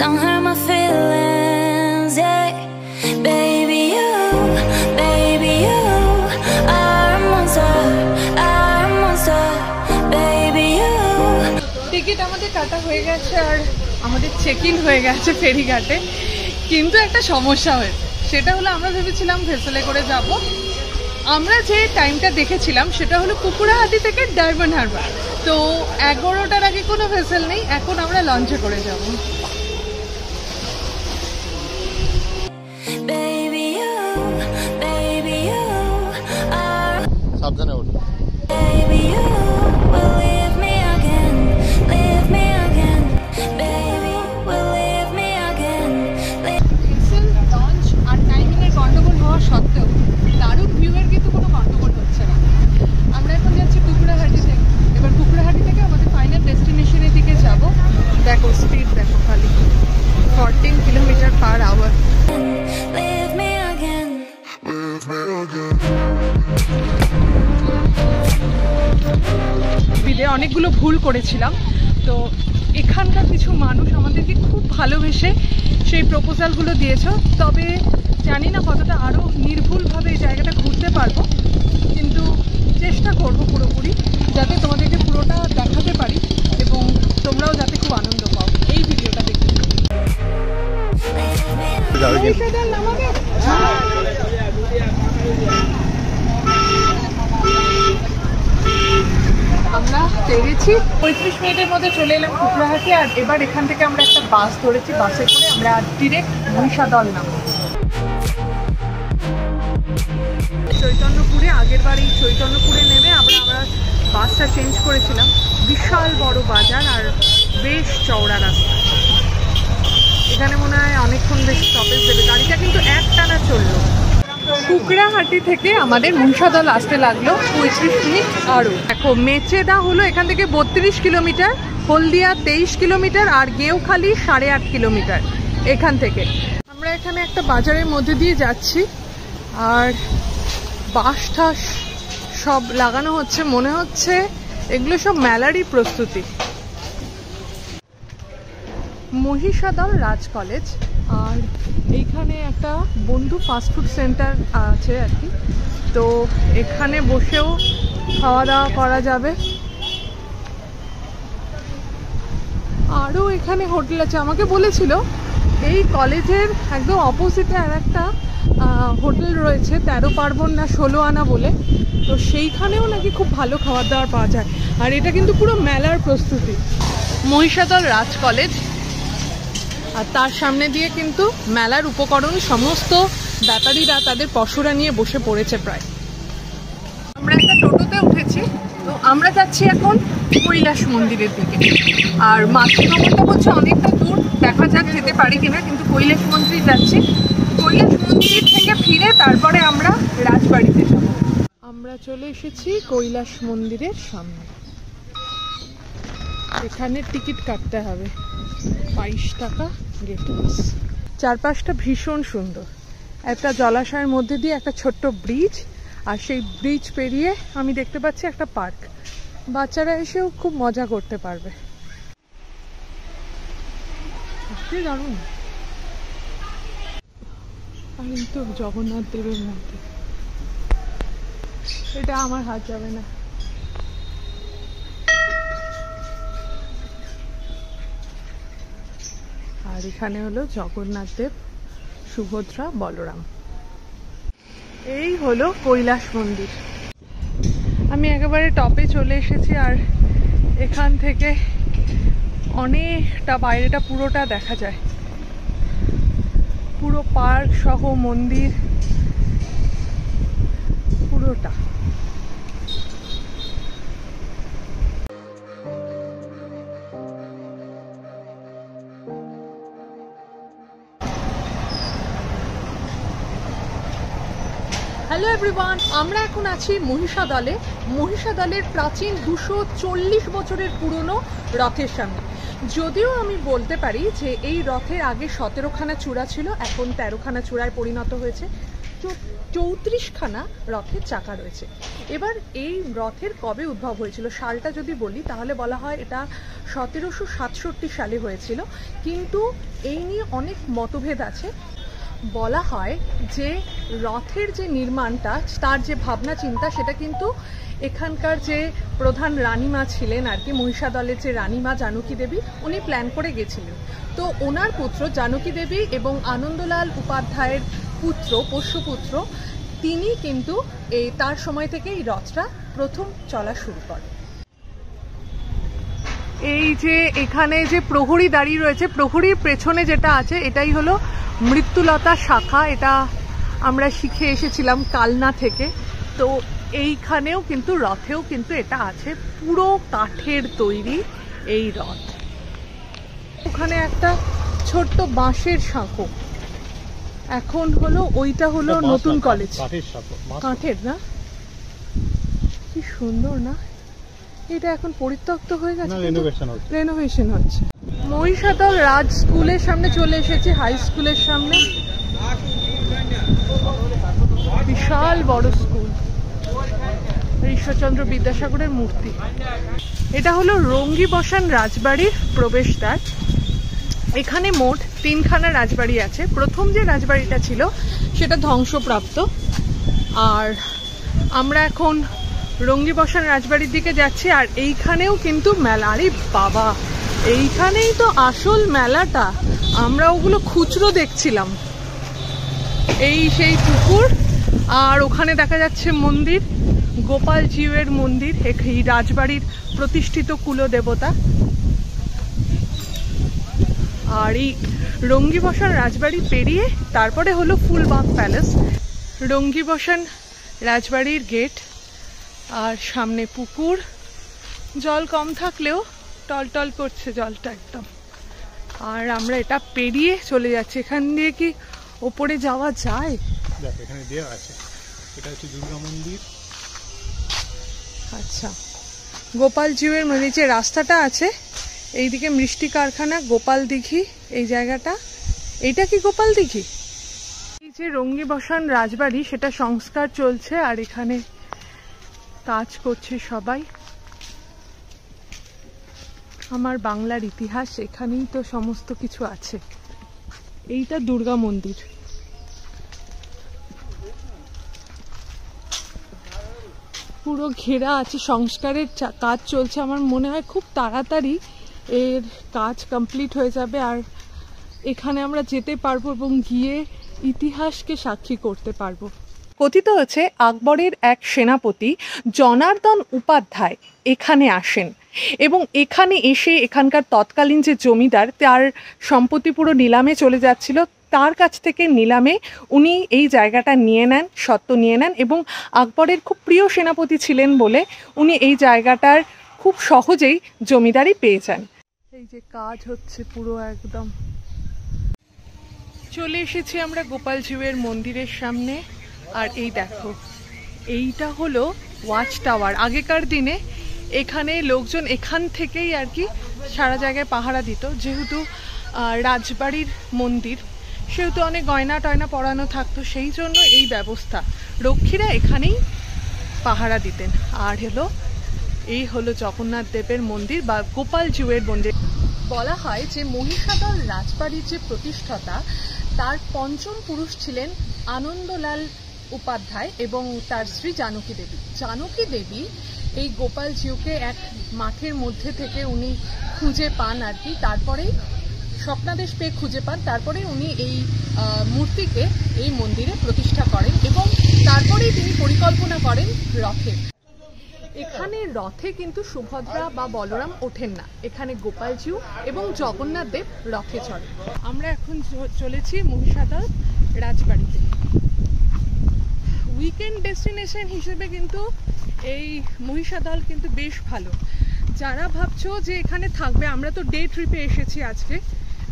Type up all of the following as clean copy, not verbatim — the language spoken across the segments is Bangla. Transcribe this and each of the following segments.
don't hurt my feelings, yeah. Baby, you are a monster, baby, you. Ticket আমাদের কাটা হয়ে গেছে আর আমাদের চেক ইন হয়ে গেছে ফেরিঘাটে, কিন্তু একটা সমস্যা হয়েছে। সেটা হলো আমরা ভেবেছিলাম ভেসেলে করে যাব। আমরা যে টাইমটা দেখেছিলাম সেটা হলো কুকুরাহাটি থেকে ডায়মন্ড হারবার, তো 11টার আগে কোনো ভেসেল নেই। এখন আমরা লঞ্চে করে যাব। সাবধানে ওঠো। লঞ্চ আর টাইমিংয়ের গন্ডগোল হওয়া সত্ত্বেও দারুণ ভিউয়ের কিন্তু কোনো গন্ডগোল হচ্ছে না। আমরা এখন যাচ্ছি কুকুরাহাটি থেকে। এবার কুকুরাহাটি থেকে আমাদের ফাইনাল ডেস্টিনেশনের দিকে যাব। দেখো স্পিড দেখো খালি 14 km/h। বিদে অনেকগুলো ভুল করেছিলাম, তো এখানকার কিছু মানুষ আমাদেরকে খুব ভালোবেসে সেই প্রপোজালগুলো দিয়েছ। তবে জানি না কতটা আরও নির্ভুলভাবে এই জায়গাটা ঘুরতে পারবো, কিন্তু চেষ্টা করব পুরোপুরি যাতে তোমাদেরকে পুরোটা দেখাতে পারি এবং তোমরাও যাতে খুব আনন্দ পাও এই ভিডিওটা দেখে। আমরা পেরেছি 35 মিনিটের মধ্যে চলে এলাম কুকুরাহাটি। আর এবার এখান থেকে আমরা একটা বাস ধরেছি, বাসে করে আমরা ডিরেক্ট মহিষাদল নামব। চৈতন্যপুরে আগেরবার এই চৈতন্যপুরে নেমে আমরা বাসটা চেঞ্জ করেছিলাম। বিশাল বড় বাজার আর বেশ চওড়া রাস্তা। এখানে মনে হয় অনেকক্ষণ বেশ স্টপেজ দেবে। গাড়িটা কিন্তু একটানা চললো। কুকড়াহাটি থেকে আমাদের মহিষাদল আসতে লাগলো 35 মিনিট আরও। দেখো মেচেদা হলো এখান থেকে 32 কিলোমিটার, হলদিয়া 23 কিলোমিটার আর গেউখালি 8.5 কিলোমিটার এখান থেকে। আমরা এখানে একটা বাজারের মধ্যে দিয়ে যাচ্ছি আর বাঁশ ঠাস সব লাগানো হচ্ছে, মনে হচ্ছে এগুলো সব মেলারই প্রস্তুতি। মহিষাদল রাজ কলেজ আর এইখানে একটা বন্ধু ফাস্টফুড সেন্টার আছে আর কি, তো এখানে বসেও খাওয়া দাওয়া করা যাবে। আরও এখানে হোটেল আছে। আমাকে বলেছিল এই কলেজের একদম অপোজিটে আর একটা হোটেল রয়েছে 13 পার্বণ না 16 আনা বলে, তো সেইখানেও নাকি খুব ভালো খাবার দাবার পাওয়া যায়। আর এটা কিন্তু পুরো মেলার প্রস্তুতি। মহিষাদল রাজ কলেজ আর তার সামনে দিয়ে কিন্তু মেলার উপকরণ সমস্ত ব্যাপারীরা তাদের পসরা নিয়ে বসে পড়েছে প্রায়। আমরা একটা টোটোতে উঠেছি, তো আমরা যাচ্ছি এখন কৈলাস মন্দিরের দিকে। আর মাতৃভবনটা হচ্ছে অনেকটা দূর, দেখা যাক যেতে পারি কিনা, কিন্তু কৈলাস মন্দির যাচ্ছি। কৈলাস মন্দির থেকে ফিরে তারপরে আমরা রাজবাড়িতে যাব। আমরা চলে এসেছি কৈলাস মন্দিরের সামনে। এখানে টিকিট কাটতে হবে 22 টাকা গেট পাস। চারপাশটা ভীষণ সুন্দর। একটা জলাশয়ের মধ্যে দিয়ে একটা ছোট্ট ব্রিজ, আর সেই ব্রিজ পেরিয়ে আমি দেখতে পাচ্ছি একটা পার্ক। বাচ্চারা এসেও খুব মজা করতে পারবে। দারুণ। আর এই তো জগন্নাথ দেবের মধ্যে, এটা আমার হাত যাবে না। আর এখানে হলো জগন্নাথ দেব, সুভদ্রা, বলরাম। এই হলো কৈলাস মন্দির। আমি একেবারে টপে চলে এসেছি আর এখান থেকে অনেকটা বাইরেটা পুরোটা দেখা যায়, পুরো পার্ক সহ মন্দির পুরোটা। হ্যালো এভরিওয়ান, আমরা এখন আছি মহিষাদলে। মহিষাদলের প্রাচীন 240 বছরের পুরনো রথের সামনে। যদিও আমি বলতে পারি যে এই রথের আগে 17খানা চূড়া ছিল, এখন 13খানা চূড়ায় পরিণত হয়েছে। 34খানা রথের চাকা রয়েছে। এবার এই রথের কবে উদ্ভব হয়েছিল সালটা যদি বলি তাহলে বলা হয় এটা 1767 সালে হয়েছিল, কিন্তু এই নিয়ে অনেক মতভেদ আছে। বলা হয় যে রথের যে নির্মাণটা, তার যে ভাবনা চিন্তা, সেটা কিন্তু এখানকার যে প্রধান রানীমা ছিলেন আর কি, মহিষাদলের যে রানীমা জানকী দেবী, উনি প্ল্যান করে গেছিলেন। তো ওনার পুত্র জানকী দেবী এবং আনন্দলাল উপাধ্যায়ের পুত্র, পোষ্যপুত্র, তিনি কিন্তু তার সময় থেকে এই রথটা প্রথম চলা শুরু করে। এই যে এখানে যে প্রহরী দাঁড়িয়ে রয়েছে, প্রহরীর পেছনে যেটা আছে এটাই হলো মৃত্যুলতা শাখা। এটা আমরা শিখে এসেছিলাম কালনা থেকে। তো এইখানেও কিন্তু রথেও কিন্তু এটা আছে, পুরো কাঠের তৈরি এই রথ। ওখানে একটা ছোট্ট বাঁশের সাঁকো, এখন হলো ওইটা হলো নতুন কলেজ, কাঠের না, কি সুন্দর না? এটা এখন পরিত্যক্ত হয়ে গেছে, রেনোভেশন হচ্ছে। মহিষাদল রাজ স্কুলের সামনে চলে এসেছি, হাই স্কুলের সামনে। বিশাল বড় স্কুল, ঈশ্বরচন্দ্র বিদ্যাসাগরের মূর্তি। এটা হলো রঙ্গিবসান রাজবাড়ির প্রবেশদ্বার। এখানে মোট 3খানা রাজবাড়ি আছে। প্রথম যে রাজবাড়িটা ছিল সেটা ধ্বংসপ্রাপ্ত, আর আমরা এখন রঙ্গিবসান রাজবাড়ির দিকে যাচ্ছি। আর এইখানেও কিন্তু মেলা, আরে বাবা, এইখানেই তো আসল মেলাটা। আমরা ওগুলো খুচরো দেখছিলাম। এই সেই পুকুর, আর ওখানে দেখা যাচ্ছে মন্দির, গোপাল জিউয়ের মন্দির, এই রাজবাড়ির প্রতিষ্ঠিত কুলদেবতা। আর এই রঙ্গিবসান রাজবাড়ি পেরিয়ে তারপরে হলো ফুলবাগ প্যালেস। রঙ্গিবসান রাজবাড়ির গেট, আর সামনে পুকুর। জল কম থাকলেও টলটল করছে জলটা একদম। আর আমরা এটা পেরিয়ে চলে যাচ্ছি। এখান দিয়ে কি ওপরে যাওয়া যায়? দেখ এখানে দেওয়া আছে, এটা হচ্ছে দুর্গা মন্দির। আচ্ছা, গোপাল জিউয়ের মানে যে রাস্তাটা আছে, এইদিকে মিষ্টি কারখানা, গোপাল দিঘি, এই জায়গাটা, এইটা কি গোপাল দিঘি? এই যে রঙ্গিবসান রাজবাড়ি, সেটা সংস্কার চলছে, আর এখানে কাজ করছে সবাই। আমার বাংলার ইতিহাস, এখানেই তো সমস্ত কিছু আছে। এইটা দুর্গা মন্দির। পুরো ঘেরা আছে, সংস্কারের কাজ চলছে। আমার মনে হয় খুব তাড়াতাড়ি এর কাজ কমপ্লিট হয়ে যাবে, আর এখানে আমরা যেতে পারবো এবং গিয়ে ইতিহাসকে সাক্ষী করতে পারবো। কথিত হচ্ছে আকবরের এক সেনাপতি জনার্দন উপাধ্যায় এখানে আসেন, এবং এখানে এসে এখানকার তৎকালীন যে জমিদার, তার সম্পত্তি পুরো নিলামে চলে যাচ্ছিল, তার কাছ থেকে নিলামে উনি এই জায়গাটা নিয়ে নেন, স্বত্ব নিয়ে নেন, এবং আকবরের খুব প্রিয় সেনাপতি ছিলেন বলে উনি এই জায়গাটার খুব সহজেই জমিদারি পেয়ে যান। এই যে কাজ হচ্ছে পুরো একদম। চলে এসেছি আমরা গোপাল জিউয়ের মন্দিরের সামনে। আর এই দেখো, এইটা হলো ওয়াচ টাওয়ার। আগেকার দিনে এখানে লোকজন এখান থেকেই আর কি সারা জায়গায় পাহারা দিত। যেহেতু রাজবাড়ির মন্দির, সেহেতু অনেক গয়না টয়না পরানো থাকতো, সেই জন্য এই ব্যবস্থা, রক্ষীরা এখানেই পাহারা দিতেন। আর এই হলো জগন্নাথ দেবের মন্দির বা গোপাল জিউয়ের মন্দির। বলা হয় যে মহিষাদল রাজবাড়ির যে প্রতিষ্ঠাতা, তার পঞ্চম পুরুষ ছিলেন আনন্দলাল উপাধ্যায় এবং তার স্ত্রী জানকী দেবী। জানকী দেবী এই গোপাল জিউকে এক মাঠের মধ্যে থেকে উনি খুঁজে পান আর কি, তারপরেই স্বপ্নাদেশ পেয়ে খুঁজে পান, তারপরে উনি এই মূর্তিকে এই মন্দিরে প্রতিষ্ঠা করেন, এবং তারপরেই তিনি পরিকল্পনা করেন রথের। এখানে রথে কিন্তু সুভদ্রা বা বলরাম ওঠেন না, এখানে গোপাল জিউ এবং জগন্নাথ দেব রথে চড়েন। আমরা এখন চলেছি মহিষাদল রাজবাড়িতে। উইকেন্ড ডেস্টিনেশন হিসেবে কিন্তু এই মহিষাদল কিন্তু বেশ ভালো। যারা ভাবছো যে এখানে থাকবে, আমরা তো ডে ট্রিপে এসেছি আজকে,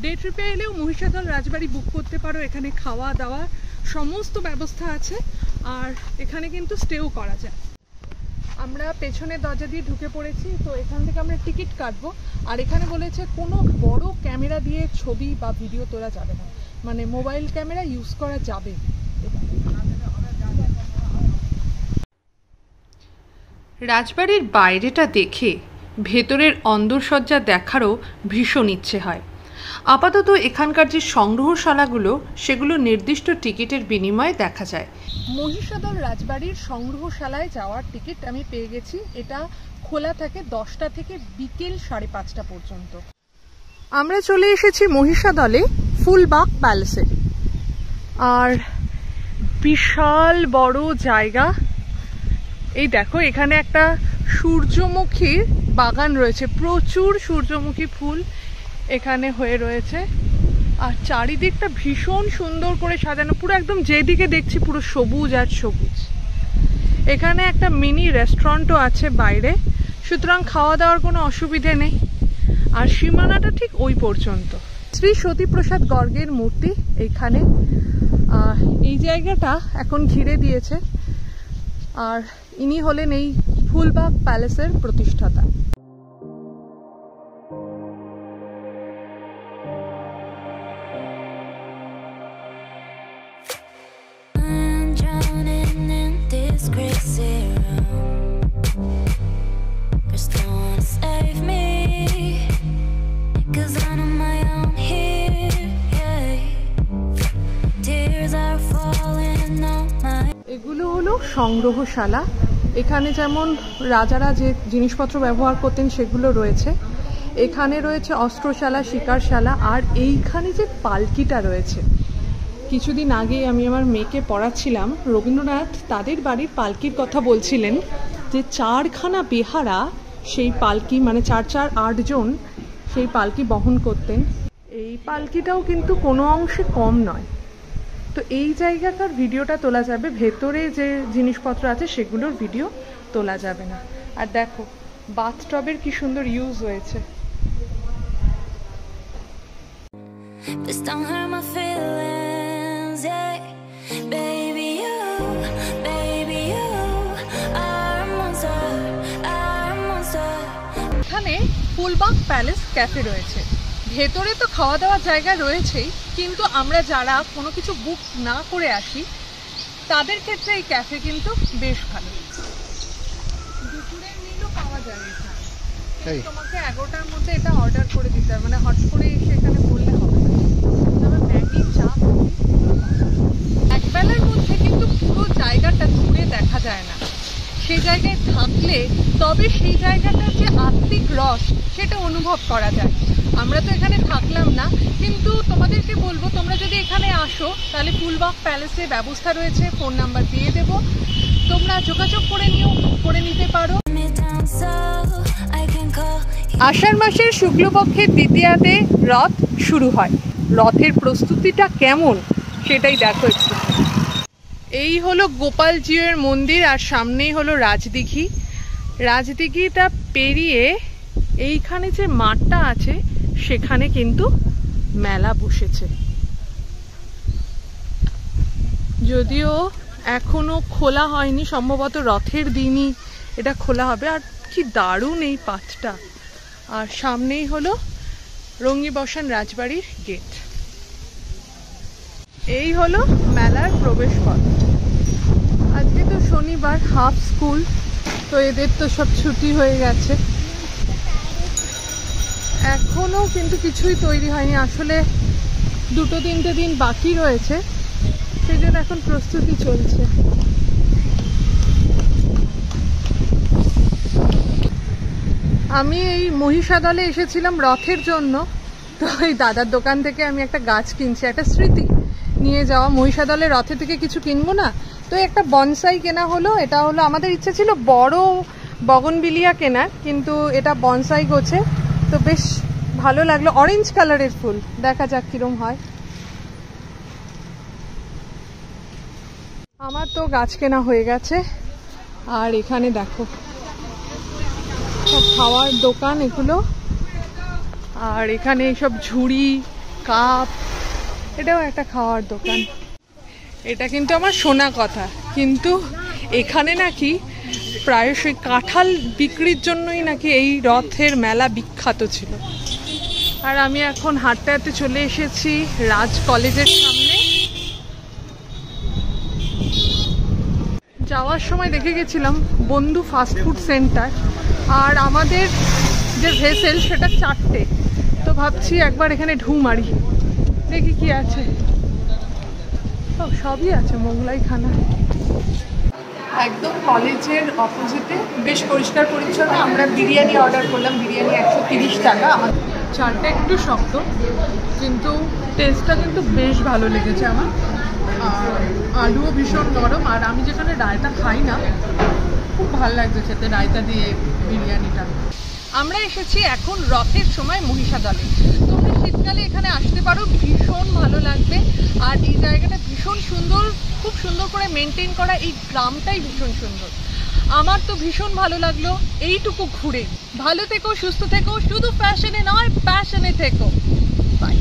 ডে ট্রিপে এলেও মহিষাদল রাজবাড়ি বুক করতে পারো। এখানে খাওয়া দাওয়া সমস্ত ব্যবস্থা আছে, আর এখানে কিন্তু স্টেও করা যায়। আমরা পেছনের দরজা দিয়ে ঢুকে পড়েছি, তো এখান থেকে আমরা টিকিট কাটবো। আর এখানে বলেছে কোনো বড় ক্যামেরা দিয়ে ছবি বা ভিডিও তোলা যাবে না, মানে মোবাইল ক্যামেরা ইউজ করা যাবে। রাজবাড়ির বাইরেটা দেখে ভেতরের অন্দরসজ্জা দেখারও ভীষণ ইচ্ছে হয়। আপাতত এখানকার যে সংগ্রহশালাগুলো সেগুলো নির্দিষ্ট টিকিটের বিনিময়ে দেখা যায়। মহিষাদল রাজবাড়ির সংগ্রহশালায় যাওয়ার টিকিট আমি পেয়ে গেছি। এটা খোলা থাকে 10টা থেকে বিকেল 5:30 পর্যন্ত। আমরা চলে এসেছি মহিষাদলে ফুলবাগ প্যালেসে। আর বিশাল বড় জায়গা। এই দেখো এখানে একটা সূর্যমুখীর বাগান রয়েছে, প্রচুর সূর্যমুখী ফুল এখানে হয়ে রয়েছে। আর চারিদিকটা ভীষণ সুন্দর করে সাজানো, পুরো একদম যেদিকে দেখছি পুরো সবুজ আর সবুজ। এখানে একটা মিনি রেস্টুরেন্টও আছে বাইরে, সুতরাং খাওয়া দাওয়ার কোনো অসুবিধে নেই। আর সীমানাটা ঠিক ওই পর্যন্ত। শ্রী সতীপ্রসাদ গর্গের মূর্তি এইখানে। এই জায়গাটা এখন ঘিরে দিয়েছে। আর ইনি হলেন এই ফুলবাগ প্যালেসের প্রতিষ্ঠাতা। এগুলো হলো সংগ্রহশালা। এখানে যেমন রাজারা যে জিনিসপত্র ব্যবহার করতেন সেগুলো রয়েছে। এখানে রয়েছে অস্ত্রশালা, শিকারশালা। আর এইখানে যে পালকিটা রয়েছে, কিছুদিন আগে আমি আমার মেয়েকে পড়াচ্ছিলাম, রবীন্দ্রনাথ তাদের বাড়ির পালকির কথা বলছিলেন যে 4খানা বেহারা সেই পালকি, মানে 4-8 জন সেই পালকি বহন করতেন। এই পালকিটাও কিন্তু কোনো অংশে কম নয়। তো এই জায়গাটার ভিডিওটা তোলা যাবে, ভেতরে যে জিনিসপত্র আছে সেগুলোর ভিডিও তোলা যাবে না। আর দেখো বাথটবের কি সুন্দর ইউজ হয়েছে। এখানে ফুলবাগ প্যালেস ক্যাফে রয়েছে। ভেতরে তো খাওয়া দাওয়ার জায়গা রয়েছেই, কিন্তু আমরা যারা কোনো কিছু বুক না করে আসি তাদের ক্ষেত্রে এই ক্যাফে কিন্তু বেশ ভালো। দুপুরের মিলও পাওয়া যায় এখানে। তোমাকে 11টার মধ্যে এটা অর্ডার করে দিতে হবে, মানে হট করে এসে এখানে বললে হবে না। তবে ম্যাগি, চা, একবেলার মধ্যে কিন্তু পুরো জায়গাটা ঘুরে দেখা যায় না। সেই জায়গায় থাকলে তবে সেই জায়গাটার যে আত্মিক রস সেটা অনুভব করা যায়। আমরা তো এখানে থাকলাম না, কিন্তু তোমাদেরকে বলবো তোমরা যদি এখানে আসো তাহলে ফুলবাগ প্যালেসে ব্যবস্থা রয়েছে, ফোন নাম্বার দিয়ে দেবো, তোমরা যোগাযোগ করে নিতে পারো। আষাঢ় মাসের শুক্লপক্ষের দ্বিতীয়াতে রথ শুরু হয়। রথের প্রস্তুতিটা কেমন সেটাই দেখো একটু। এই হলো গোপালজিউর মন্দির আর সামনেই হলো রাজদিঘি। রাজদিঘিটা পেরিয়ে এইখানে যে মাঠটা আছে সেখানে কিন্তু মেলা বসেছে। যদিও এখনো খোলা হয়নি, সম্ভবত রথের দিনই এটা খোলা হবে। আর কি দারুণ এই পাথটা। আর সামনেই হলো রঙ্গিবসান রাজবাড়ির গেট। এই হলো মেলার প্রবেশ পথ। আজকে তো শনিবার, হাফ স্কুল, তো এদের তো সব ছুটি হয়ে গেছে। এখনো কিন্তু কিছুই তৈরি হয়নি, আসলে 2-3টে দিন বাকি রয়েছে, সেই জন্য এখন প্রস্তুতি চলছে। আমি এই মহিষাদলে এসেছিলাম রথের জন্য, তো এই দাদার দোকান থেকে আমি একটা গাছ কিনছি, একটা স্মৃতি নিয়ে যাওয়া। মহিষাদলে রথে থেকে কিছু কিনবো না, তো একটা বনসাই কেনা হলো। এটা হলো, আমাদের ইচ্ছে ছিল বড় বগনবিলিয়া কেনার, কিন্তু এটা বনসাই গোছে, তো বেশ ভালো লাগলো। অরেঞ্জ কালারের ফুল, দেখা যাক কিরম হয়। আমার তো গাছ কেনা হয়ে গেছে। আর এখানে দেখো সব খাওয়ার দোকান এগুলো। আর এখানে সব ঝুড়ি, কাপ, এটাও একটা খাওয়ার দোকান। এটা কিন্তু আমার শোনা কথা, কিন্তু এখানে নাকি প্রায়শই কাঁঠাল বিক্রির জন্যই নাকি এই রথের মেলা বিখ্যাত ছিল। আর আমি এখন হাঁটতে হাঁটতে চলে এসেছি রাজ কলেজের সামনে। যাওয়ার সময় দেখে গেছিলাম বন্ধু ফাস্টফুড সেন্টার, আর আমাদের যে ভেসেল সেটা 4টে। তো ভাবছি একবার এখানে ঢু মারি, দেখি কি আছে। ও সবই আছে, মোগলাই খানা। একদম কলেজের অপোজিটে, বেশ পরিষ্কার পরিচ্ছন্ন। আমরা বিরিয়ানি অর্ডার করলাম, বিরিয়ানি 130 টাকা। আমার চালটা একটু শক্ত, কিন্তু টেস্টটা কিন্তু বেশ ভালো লেগেছে আমার। আর আলুও ভীষণ নরম। আর আমি যেখানে রায়তা খাই না, খুব ভালো লাগছে খেতে রায়তা দিয়ে বিরিয়ানিটা। আমরা এসেছি এখন রথের সময় মহিষাদলে। তোমরা শীতকালে এখানে আসতে পারো, ভীষণ ভালো লাগবে। আর এই জায়গাটা ভীষণ সুন্দর, খুব সুন্দর করে মেনটেন করা। এই গ্রামটাই ভীষণ সুন্দর, আমার তো ভীষণ ভালো লাগলো এইটুকু ঘুরে। ভালো থেকো, সুস্থ থেকো, শুধু ফ্যাশনে নয় প্যাশনে থেকো। বাই।